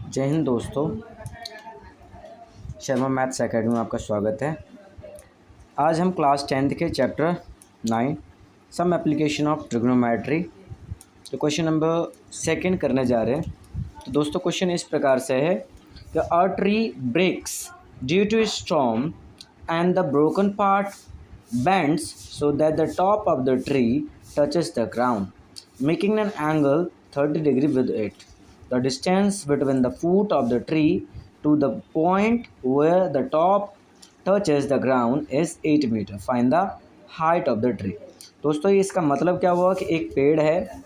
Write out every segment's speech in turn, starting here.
जय हिंद दोस्तों, Sharma maths academy में आपका स्वागत है। आज हम क्लास 10th के chapter 9 some application of trigonometry तो क्वेश्चन नंबर 2 करने जा रहे हैं। तो दोस्तों क्वेश्चन इस प्रकार से है कि a tree breaks due to storm and the broken part bends so that the top of the tree touches the ground making an angle 30 degree with it. The distance between the foot of the tree to the point where the top touches the ground is 8 meter. Find the height of the tree. दोस्तों ये इसका मतलब क्या हुआ कि एक पेड़ है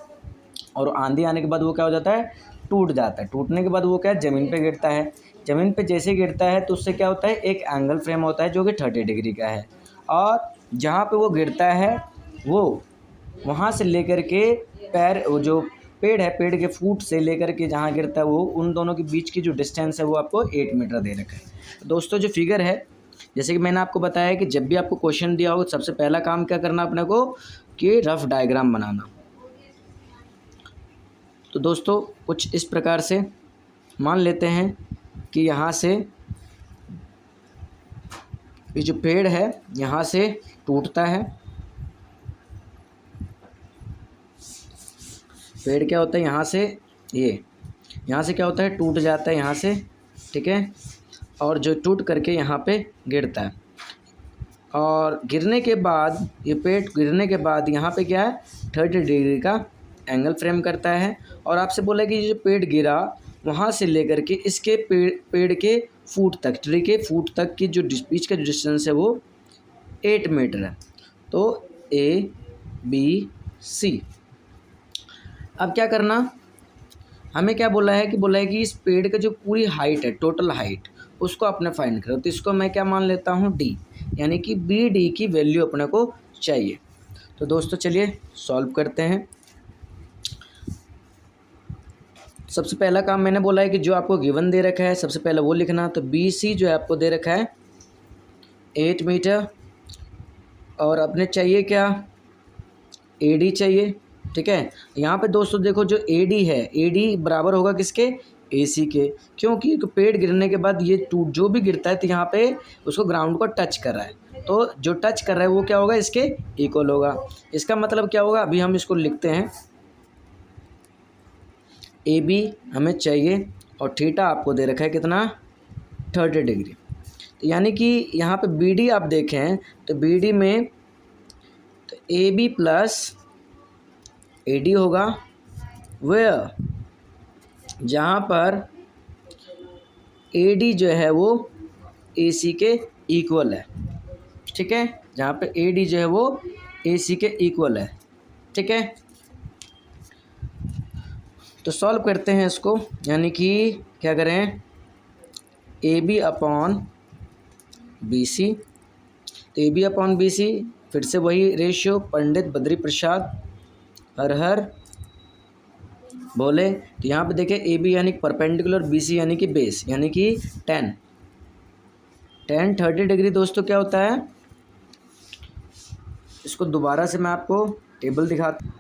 और आंधी आने के बाद वो क्या हो जाता है, टूट जाता है। टूटने के बाद वो क्या है, ज़मीन पे गिरता है। ज़मीन पे जैसे गिरता है तो उससे क्या होता है, एक एंगल फ्रेम होता है जो कि 30 डिग्री का है। और जहाँ पे वो गिरता है वो वहाँ से लेकर के पैर वो जो पेड़ है, पेड़ के फूट से लेकर के जहाँ गिरता है वो उन दोनों के बीच की जो डिस्टेंस है वो आपको 8 मीटर दे रखा है। दोस्तों जो फिगर है, जैसे कि मैंने आपको बताया है कि जब भी आपको क्वेश्चन दिया हो सबसे पहला काम क्या करना अपने को कि रफ डायग्राम बनाना। तो दोस्तों कुछ इस प्रकार से मान लेते हैं कि यहाँ से ये जो पेड़ है यहाँ से टूटता है। पेड़ क्या होता है, यहाँ से यहाँ से क्या होता है, टूट जाता है यहाँ से, ठीक है। और जो टूट करके यहाँ पे गिरता है और गिरने के बाद ये पेड़ गिरने के बाद यहाँ पे क्या है, 30 डिग्री का एंगल फ्रेम करता है। और आपसे बोला कि ये जो पेड़ गिरा वहाँ से लेकर के इसके पेड़ के फूट तक, ट्री के फूट तक की जो बीच का जो डिस्टेंस है वो 8 मीटर है। तो ABC। अब क्या करना, हमें क्या बोला है कि इस पेड़ का जो पूरी हाइट है, टोटल हाइट, उसको आपने फाइंड करो। तो इसको मैं क्या मान लेता हूँ, D, यानी कि BD की वैल्यू अपने को चाहिए। तो दोस्तों चलिए सॉल्व करते हैं। सबसे पहला काम मैंने बोला है कि जो आपको गिवन दे रखा है सबसे पहले वो लिखना। तो BC जो है आपको दे रखा है 8 मीटर और अपने चाहिए क्या, AD चाहिए, ठीक है। यहाँ पे दोस्तों देखो जो AD है, AD बराबर होगा किसके, AC के, क्योंकि पेड़ गिरने के बाद ये टूट जो भी गिरता है तो यहाँ पे उसको ग्राउंड को टच कर रहा है। तो जो टच कर रहा है वो क्या होगा, इसके इक्वल होगा। इसका मतलब क्या होगा, अभी हम इसको लिखते हैं। AB हमें चाहिए और थीटा आपको दे रखा है कितना, 30 डिग्री। तो यानी कि यहाँ पे BD आप देखें तो BD में तो AB प्लस AD होगा, वेयर जहाँ पर AD जो है वो AC के इक्वल है, ठीक है। जहाँ पे AD जो है वो AC के इक्वल है, ठीक है। तो सॉल्व करते हैं इसको, यानी कि क्या करें, AB अपॉन BC। तो AB अपॉन BC फिर से वही रेशियो, पंडित बद्री प्रसाद हर हर बोले। तो यहाँ पे देखिए AB यानी परपेंडिकुलर, BC यानी कि बेस, यानी कि 10 30 डिग्री। दोस्तों क्या होता है, इसको दोबारा से मैं आपको टेबल दिखाता हूँ।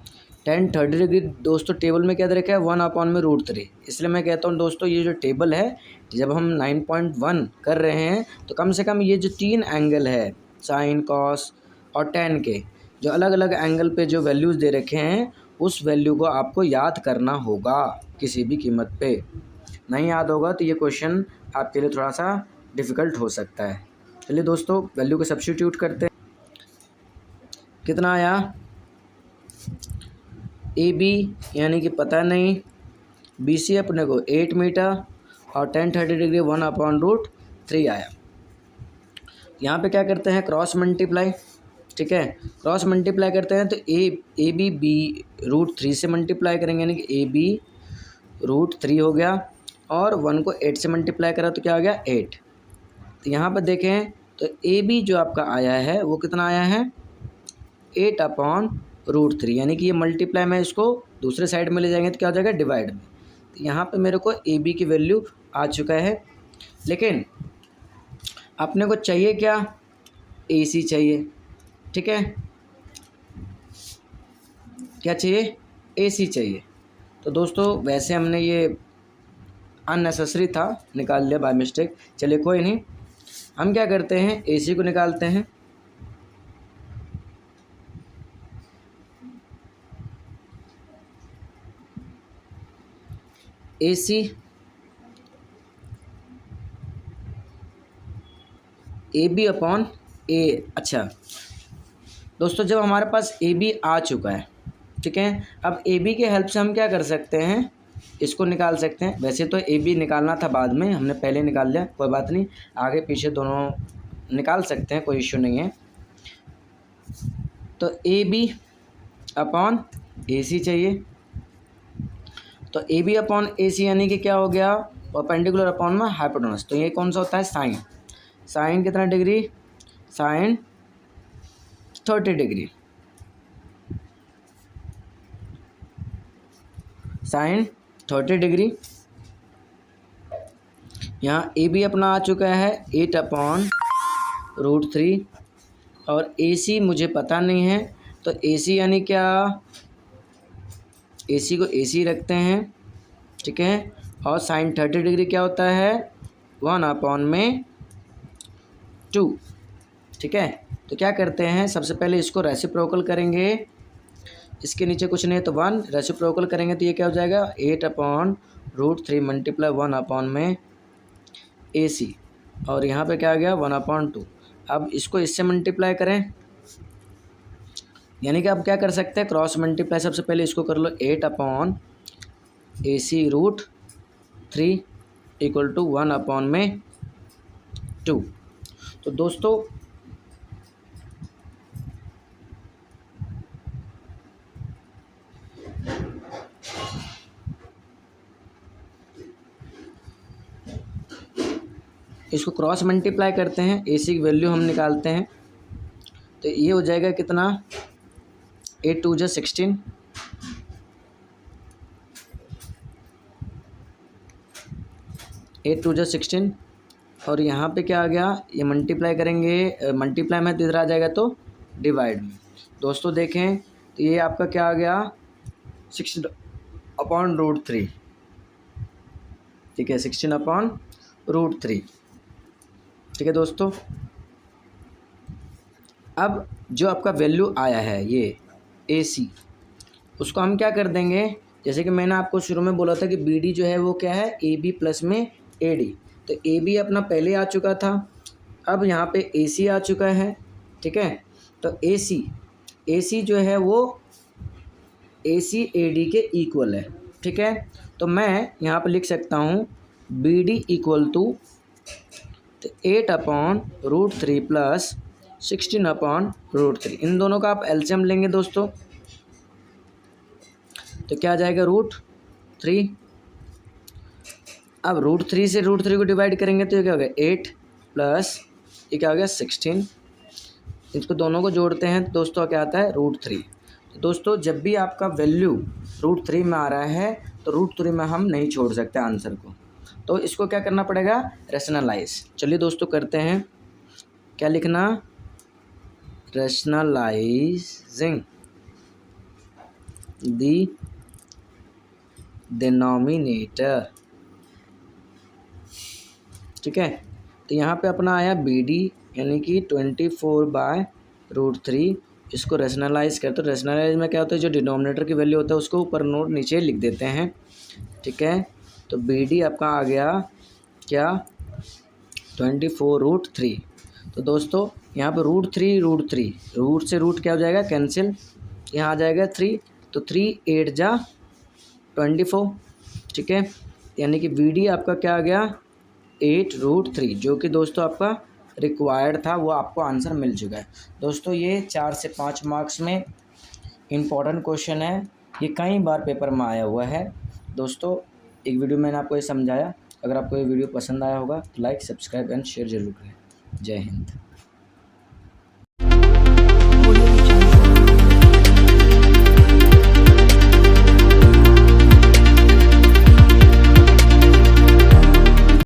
30 डिग्री दोस्तों टेबल में क्या दे रखा है, 1/√3। इसलिए मैं कहता हूँ दोस्तों ये जो टेबल है, जब हम 9.1 कर रहे हैं तो कम से कम ये जो 3 एंगल है, साइन, कॉस और tan के जो अलग अलग एंगल पे जो वैल्यूज़ दे रखे हैं उस वैल्यू को आपको याद करना होगा किसी भी कीमत पे। नहीं याद होगा तो ये क्वेश्चन आपके लिए थोड़ा सा डिफ़िकल्ट हो सकता है। चलिए दोस्तों वैल्यू को सब्स्टिट्यूट करते हैं। कितना आया, AB यानी कि पता नहीं, BC अपने को 8 मीटर और 30 डिग्री 1/√3 आया। यहाँ पे क्या करते हैं, क्रॉस मल्टीप्लाई, ठीक है। क्रॉस मल्टीप्लाई करते हैं तो AB B√3 से मल्टीप्लाई करेंगे, यानी कि AB √3 हो गया और 1 को 8 से मल्टीप्लाई करा तो क्या हो गया, 8। तो यहाँ पर देखें तो AB जो आपका आया है वो कितना आया है, 8/√3, यानी कि ये मल्टीप्लाई में इसको दूसरे साइड में ले जाएंगे तो क्या हो जाएगा, डिवाइड में। तो यहाँ पे मेरे को AB की वैल्यू आ चुका है, लेकिन अपने को चाहिए क्या, AC चाहिए, ठीक है। क्या चाहिए, AC चाहिए। तो दोस्तों वैसे हमने ये अननेसेसरी था, निकाल लिया बाय मिस्टेक। चलिए कोई नहीं, हम क्या करते हैं, AC को निकालते हैं। AC AB upon A। अच्छा दोस्तों, जब हमारे पास AB आ चुका है, ठीक है, अब AB के हेल्प से हम क्या कर सकते हैं, इसको निकाल सकते हैं। वैसे तो AB निकालना था बाद में, हमने पहले निकाल लिया, कोई बात नहीं, आगे पीछे दोनों निकाल सकते हैं, कोई इश्यू नहीं है। तो AB अपॉन AC चाहिए, तो AB अपॉन AC यानी कि क्या हो गया, परपेंडिकुलर अपॉन में हाइपोटेनस। तो ये कौन सा होता है, साइन। साइन कितना degree, sine 30 degree, sine 30 degree. यहाँ AB अपना आ चुका है 8/√3 और AC मुझे पता नहीं है, तो AC यानी क्या, AC को AC रखते हैं, ठीक है, और साइन 30 डिग्री क्या होता है, 1/2, ठीक है। तो क्या करते हैं, सबसे पहले इसको रेसिप्रोकल करेंगे, इसके नीचे कुछ नहीं है तो 1, रेसिप्रोकल करेंगे तो ये क्या हो जाएगा, 8/√3 मल्टीप्लाई 1/AC, और यहाँ पे क्या आ गया 1/2। अब इसको इससे मल्टीप्लाई करें, यानी कि आप क्या कर सकते हैं, क्रॉस मल्टीप्लाई। सबसे पहले इसको कर लो, 8/AC√3 इक्वल टू 1/2। तो दोस्तों इसको क्रॉस मल्टीप्लाई करते हैं, AC की वैल्यू हम निकालते हैं, तो ये हो जाएगा कितना, 8 2 16, 8 2 16, और यहाँ पे क्या आ गया, ये मल्टीप्लाई करेंगे, मल्टीप्लाई में इधर आ जाएगा तो डिवाइड में। दोस्तों देखें तो ये आपका क्या आ गया, 16/√3, ठीक है, 16/√3, ठीक है दोस्तों। अब जो आपका वैल्यू आया है ये AC, उसको हम क्या कर देंगे, जैसे कि मैंने आपको शुरू में बोला था कि BD जो है वो क्या है, AB प्लस में AD। तो AB अपना पहले आ चुका था, अब यहाँ पे AC आ चुका है, ठीक है। तो AC जो है वो AC AD के इक्वल है, ठीक है। तो मैं यहाँ पे लिख सकता हूँ BD इक्वल टू 8/√3 प्लस 16/√3। इन दोनों का आप एलसीएम लेंगे दोस्तों, तो क्या आ जाएगा, √3। अब √3 से √3 को डिवाइड करेंगे तो ये क्या हो गया, 8 प्लस ये क्या हो गया, 16। इसको दोनों को जोड़ते हैं तो दोस्तों क्या आता है, √3। तो दोस्तों जब भी आपका वैल्यू √3 में आ रहा है तो √3 में हम नहीं छोड़ सकते आंसर को, तो इसको क्या करना पड़ेगा, रैशनलाइज। चलिए दोस्तों करते हैं, क्या लिखना, रैशनलाइजिंग द डिनोमिनेटर, ठीक है। तो यहाँ पे अपना आया BD यानी कि 24/√3, इसको रैशनलाइज करते, तो रैशनलाइज में क्या होता है, जो डिनोमिनेटर की वैल्यू होता है उसको ऊपर नोट नीचे लिख देते हैं, ठीक है। तो BD आपका आ गया क्या, 24√3। तो दोस्तों यहाँ पे √3 रूट से रूट क्या हो जाएगा, कैंसिल, यहाँ आ जाएगा 3, तो 3 8 जा 24, ठीक है। यानी कि BD आपका क्या आ गया, 8√3, जो कि दोस्तों आपका रिक्वायर्ड था, वो आपको आंसर मिल चुका है। दोस्तों ये 4 से 5 मार्क्स में इम्पॉर्टेंट क्वेश्चन है, ये कई बार पेपर में आया हुआ है। दोस्तों एक वीडियो मैंने आपको ये समझाया, अगर आपको ये वीडियो पसंद आया होगा तो लाइक, सब्सक्राइब एंड शेयर जरूर करें। जय हिंद।